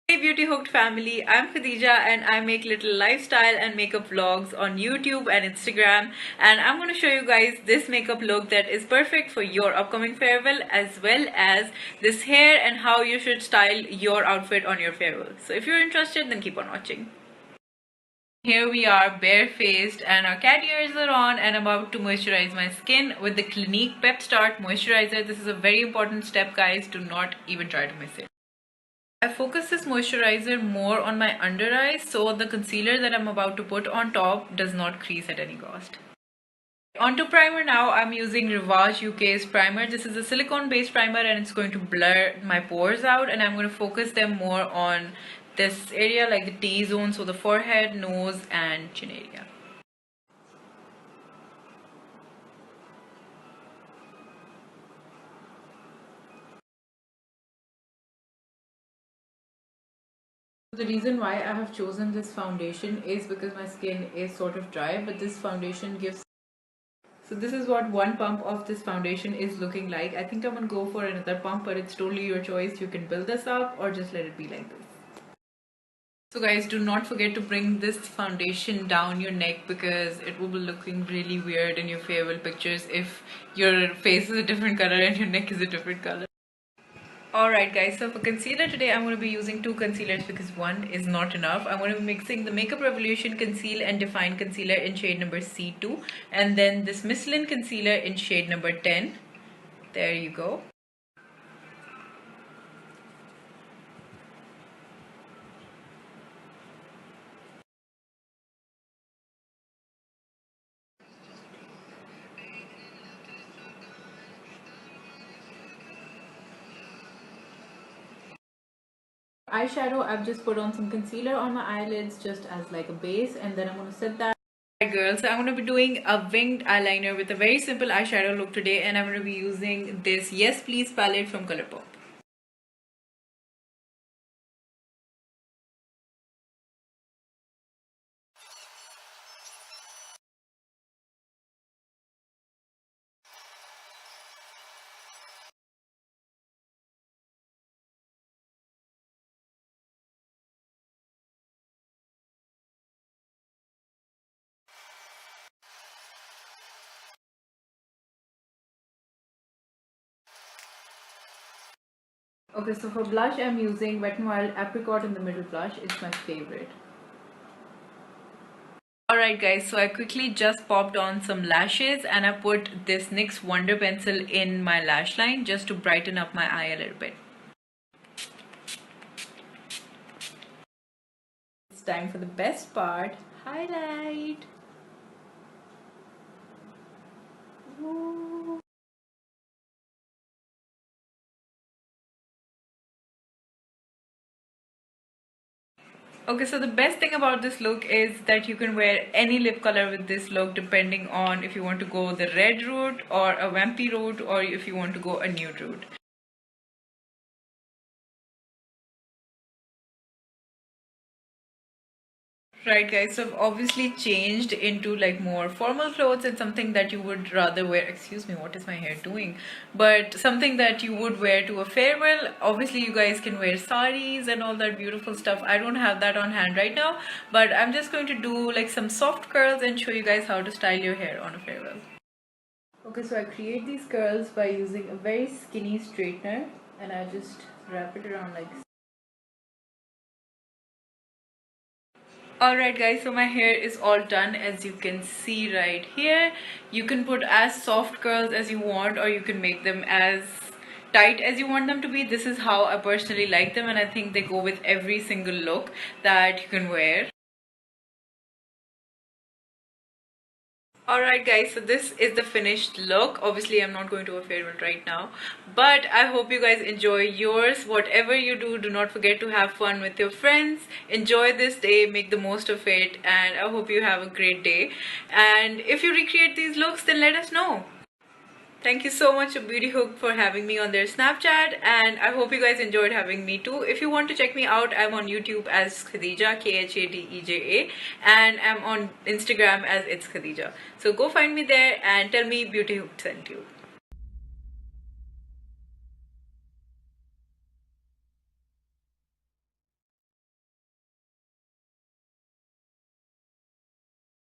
Hey Beauty Hooked family, I'm Khadeja and I make little lifestyle and makeup vlogs on YouTube and Instagram, and I'm going to show you guys this makeup look that is perfect for your upcoming farewell, as well as this hair and how you should style your outfit on your farewell. So if you're interested, then keep on watching. Here we are barefaced and our cat ears are on and about to moisturize my skin with the Clinique Pep Start Moisturizer. This is a very important step, guys. Do not even try to miss it. I focus this moisturizer more on my under eyes so the concealer that I'm about to put on top does not crease at any cost. Onto primer now. I'm using Rivaj UK's primer. This is a silicone based primer and it's going to blur my pores out, and I'm going to focus them more on this area like the T-zone, so the forehead, nose and chin area. The reason why I have chosen this foundation is because my skin is sort of dry, but this foundation gives. So this is what one pump of this foundation is looking like. I think I'm gonna go for another pump, but it's totally your choice. You can build this up or just let it be like this. So guys, do not forget to bring this foundation down your neck because it will be looking really weird in your farewell pictures if your face is a different color and your neck is a different color. Alright guys, so for concealer today I'm going to be using two concealers because one is not enough. I'm going to be mixing the Makeup Revolution Conceal and Define Concealer in shade number C2 and then this Michelin Concealer in shade number 10. There you go. Eyeshadow, I've just put on some concealer on my eyelids just as like a base, and then I'm going to set that. Alright girls, so I'm going to be doing a winged eyeliner with a very simple eyeshadow look today, and I'm going to be using this Yes Please palette from Colourpop. Okay, so for blush, I'm using Wet n Wild Apricot in the Middle blush. It's my favorite. Alright guys, so I quickly just popped on some lashes and I put this NYX Wonder Pencil in my lash line just to brighten up my eye a little bit. It's time for the best part, highlight. Ooh. Okay, so the best thing about this look is that you can wear any lip color with this look depending on if you want to go the red route or a vampy route or if you want to go a nude route. Right guys, so I've obviously changed into like more formal clothes and something that you would rather wear. Excuse me, what is my hair doing? But something that you would wear to a farewell. Obviously you guys can wear saris and all that beautiful stuff. I don't have that on hand right now, but I'm just going to do like some soft curls and show you guys how to style your hair on a farewell. Okay, so I create these curls by using a very skinny straightener and I just wrap it around like. Alright guys, so my hair is all done as you can see right here. You can put as soft curls as you want or you can make them as tight as you want them to be. This is how I personally like them and I think they go with every single look that you can wear. Alright guys, so this is the finished look. Obviously I'm not going to a farewell right now, but I hope you guys enjoy yours. Whatever you do, do not forget to have fun with your friends. Enjoy this day, make the most of it, and I hope you have a great day. And if you recreate these looks, then let us know. Thank you so much to Beauty Hook for having me on their Snapchat, and I hope you guys enjoyed having me too. If you want to check me out, I'm on YouTube as Khadeja, Khadeja, and I'm on Instagram as It's Khadeja. So go find me there and tell me Beauty Hook sent you.